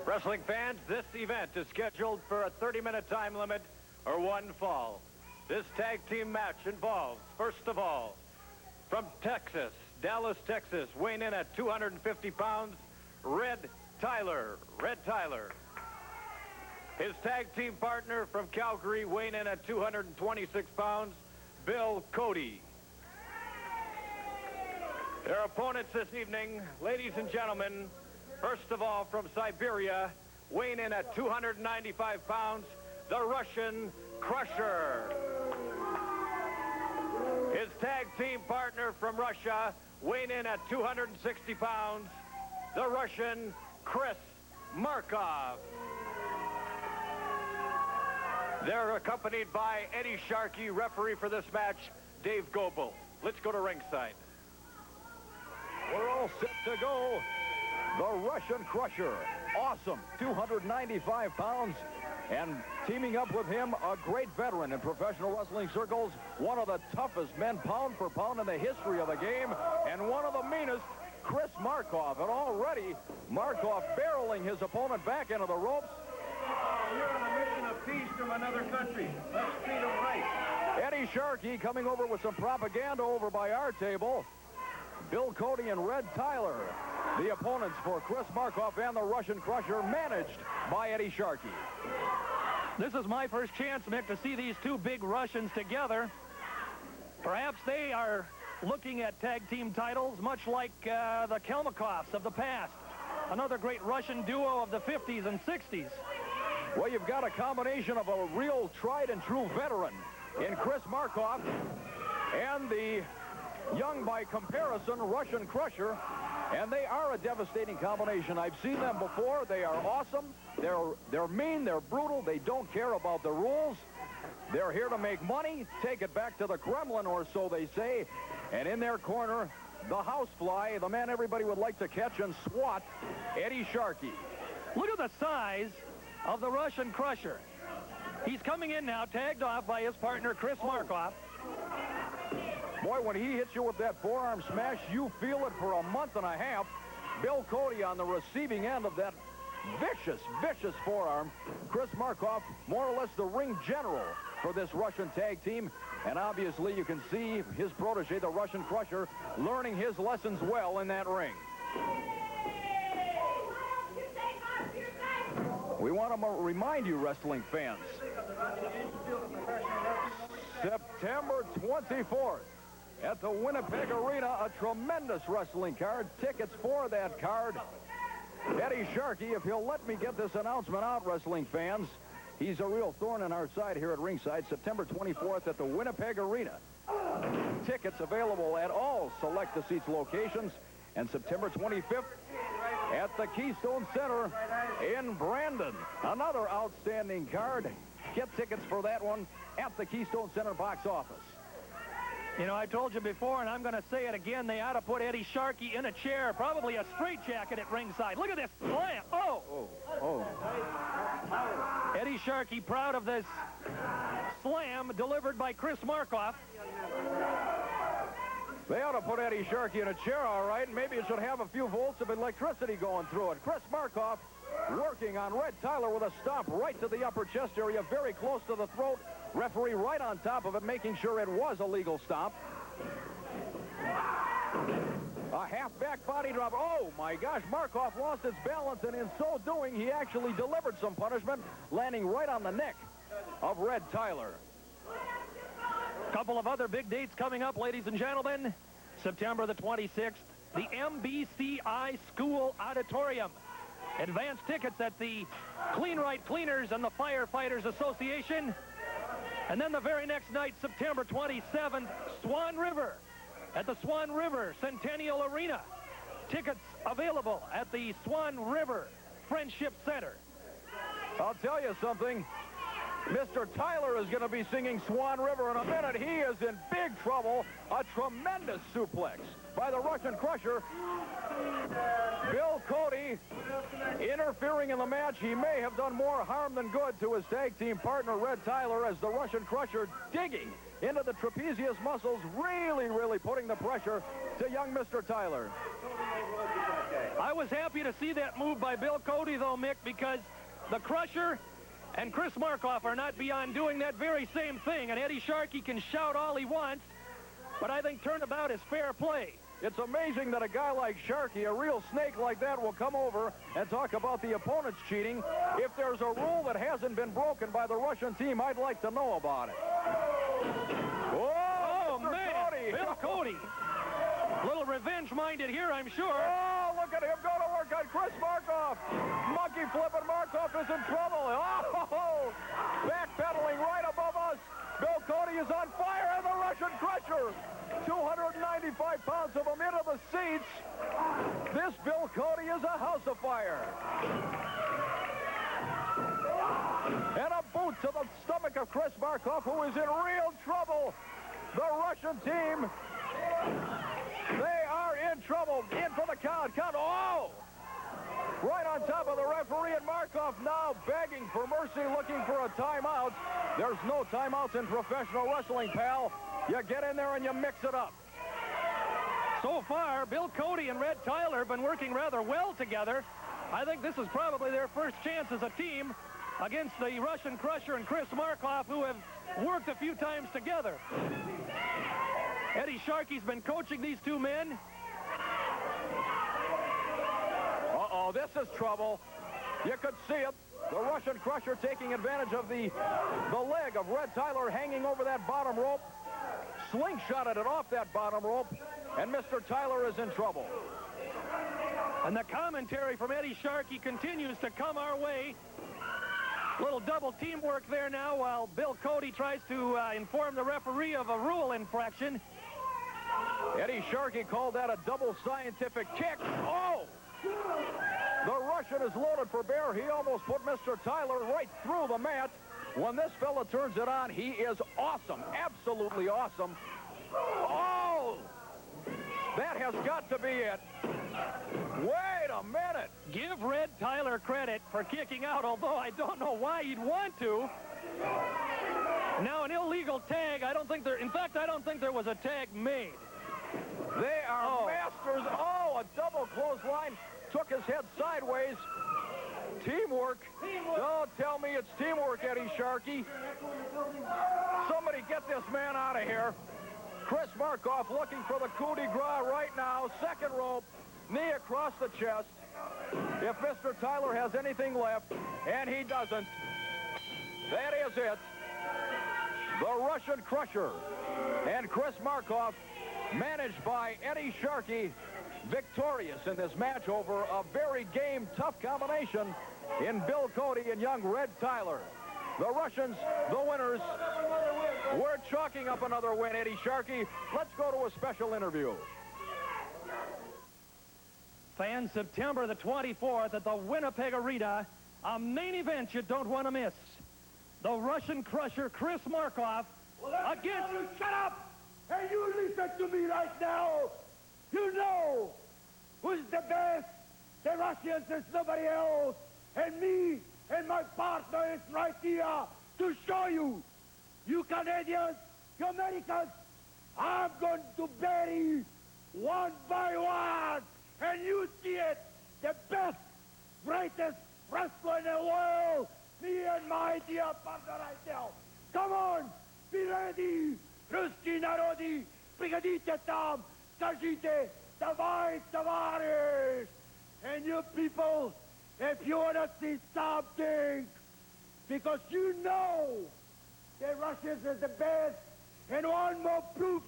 Wrestling fans, this event is scheduled for a 30-minute time limit or one fall. This tag team match involves, first of all, from Texas, Dallas, Texas, weighing in at 250 pounds, Red Tyler. His tag team partner from Calgary, weighing in at 226 pounds, Bill Cody. Their opponents this evening, ladies and gentlemen, first of all, from Siberia, weighing in at 295 pounds, the Russian Crusher. His tag team partner from Russia, weighing in at 260 pounds, the Russian Chris Markoff. They're accompanied by Eddie Sharkey, referee for this match, Dave Goebel. Let's go to ringside. We're all set to go. The Russian Crusher, awesome, 295 pounds, and teaming up with him, a great veteran in professional wrestling circles, one of the toughest men pound for pound in the history of the game, and one of the meanest, Chris Markoff. And already, Markoff barreling his opponent back into the ropes. You're on a mission of peace from another country. Let's treat them right. Eddie Sharkey coming over with some propaganda over by our table. Bill Cody and Red Tyler, the opponents for Chris Markoff and the Russian Crusher, managed by Eddie Sharkey. This is my first chance, Mick, to see these two big Russians together. Perhaps they are looking at tag team titles much like the Kalmakoffs of the past. Another great Russian duo of the 50s and 60s. Well, you've got a combination of a real tried and true veteran in Chris Markoff and the young by comparison Russian Crusher, and they are a devastating combination. I've seen them before. They are awesome. They're mean, they're brutal, they don't care about the rules. They're here to make money, take it back to the Kremlin, or so they say. And in their corner, the housefly, the man everybody would like to catch and swat, Eddie Sharkey. Look at the size of the Russian Crusher. He's coming in now, tagged off by his partner, Chris Markoff. Boy, when he hits you with that forearm smash, you feel it for a month and a half. Bill Cody on the receiving end of that vicious forearm. Chris Markoff, more or less the ring general for this Russian tag team. And obviously, you can see his protege, the Russian Crusher, learning his lessons well in that ring. We want to remind you, wrestling fans, September 24th. At the Winnipeg Arena, a tremendous wrestling card. Tickets for that card. Eddie Sharkey, if he'll let me get this announcement out, wrestling fans, he's a real thorn in our side here at ringside. September 24th at the Winnipeg Arena. Tickets available at all Select the Seats locations. And September 25th at the Keystone Center in Brandon. Another outstanding card. Get tickets for that one at the Keystone Center box office. You know, I told you before, and I'm going to say it again, they ought to put Eddie Sharkey in a chair, probably a straitjacket at ringside. Look at this slam. Oh. Eddie Sharkey proud of this slam delivered by Chris Markoff. They ought to put Eddie Sharkey in a chair, all right, and maybe it should have a few volts of electricity going through it. Chris Markoff working on Red Tyler with a stomp right to the upper chest area, very close to the throat. Referee right on top of it, making sure it was a legal stomp. A half-back body drop. Oh, my gosh, Markoff lost his balance, and in so doing, he actually delivered some punishment, landing right on the neck of Red Tyler. Couple of other big dates coming up, ladies and gentlemen. September the 26th, the MBCI School Auditorium. Advance tickets at the Clean Right Cleaners and the Firefighters Association. And then the very next night, September 27th, Swan River at the Swan River Centennial Arena. Tickets available at the Swan River Friendship Center. I'll tell you something. Mr. Tyler is going to be singing Swan River in a minute. He is in big trouble. A tremendous suplex by the Russian Crusher. Bill Cody interfering in the match. He may have done more harm than good to his tag team partner, Red Tyler, as the Russian Crusher digging into the trapezius muscles, really putting the pressure to young Mr. Tyler. I was happy to see that move by Bill Cody, though, Mick, because the Crusher and Chris Markoff are not beyond doing that very same thing. And Eddie Sharkey can shout all he wants, but I think turnabout is fair play. It's amazing that a guy like Sharkey, a real snake like that, will come over and talk about the opponents cheating. If there's a rule that hasn't been broken by the Russian team, I'd like to know about it. Oh, Mr. man, Cody. Bill Cody. A little revenge-minded here, I'm sure. Oh, look at him go to work on Chris Markoff. Monkey flipping. Markoff is in trouble. Oh, backpedaling right above us. Bill Cody is on fire, and the Russian Crusher. 295 pounds of him into the seats. This Bill Cody is a house of fire. And a boot to the stomach of Chris Markoff, who is in real trouble. The Russian team, they are in trouble. In for the count. Oh! Right on top of the referee, and Markoff now begging for mercy, looking for a timeout. There's no timeouts in professional wrestling, pal. You get in there and you mix it up. So far, Bill Cody and Red Tyler have been working rather well together. I think this is probably their first chance as a team against the Russian Crusher and Chris Markoff, who have worked a few times together. Eddie Sharkey's been coaching these two men. Uh-oh, this is trouble. You could see it. The Russian Crusher taking advantage of the leg of Red Tyler hanging over that bottom rope. Slingshotted it off that bottom rope, and Mr. Tyler is in trouble. And the commentary from Eddie Sharkey continues to come our way. Little double teamwork there now while Bill Cody tries to inform the referee of a rule infraction. Eddie Sharkey called that a double scientific kick. Oh! The Russian is loaded for bear. He almost put Mr. Tyler right through the mat. When this fella turns it on, he is awesome. Absolutely awesome. Oh! That has got to be it. Wait a minute. Give Red Tyler credit for kicking out, although I don't know why he'd want to. Now, an illegal tag, I don't think there was a tag made. They are masters. Oh, a double clothesline. Took his head sideways. Teamwork. Don't tell me it's teamwork, Eddie Sharkey. Somebody get this man out of here. Chris Markoff looking for the coup de grace right now. Second rope. Knee across the chest. If Mr. Tyler has anything left, and he doesn't, that is it. The Russian Crusher and Chris Markoff, managed by Eddie Sharkey, victorious in this match over a very game, tough combination in Bill Cody and young Red Tyler. The Russians, the winners. We're chalking up another win, Eddie Sharkey. Let's go to a special interview. Fans, September the 24th at the Winnipeg Arena, a main event you don't want to miss. The Russian Crusher, Chris Markoff, against... Shut up! And you listen to me right now! You know who's the best? The Russians is nobody else. And me and my partner is right here to show you. You Canadians, you Americans, I'm going to bury one by one. And you see it, the best, greatest wrestler in the world. Me and my dear partner right now. Come on, be ready. Ruski narodi, приходите там, скажите, давай, товарищ. And you people, if you want to see something, because you know the Russians is the best, and one more proof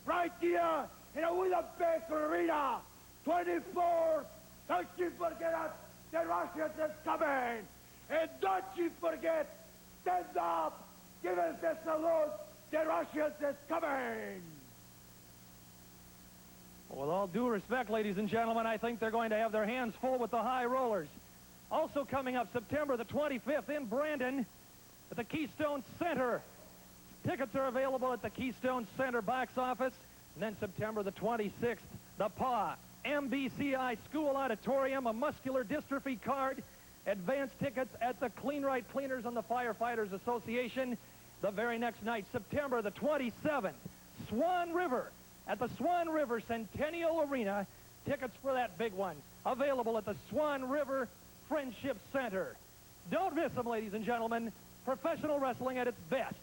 right here in a Winnipeg Arena, 24. Don't you forget it, the Russians is coming. And don't you forget, stand up, give us the salute, the Russians is coming. With all due respect, ladies and gentlemen, I think they're going to have their hands full with the high rollers. Also coming up September the 25th in Brandon at the Keystone Center. Tickets are available at the Keystone Center box office. And then September the 26th, the PAW MBCI School Auditorium, a muscular dystrophy card. Advance tickets at the Clean Right Cleaners and the Firefighters Association. The very next night, September the 27th, Swan River at the Swan River Centennial Arena. Tickets for that big one available at the Swan River Friendship Center. Don't miss them, ladies and gentlemen. Professional wrestling at its best.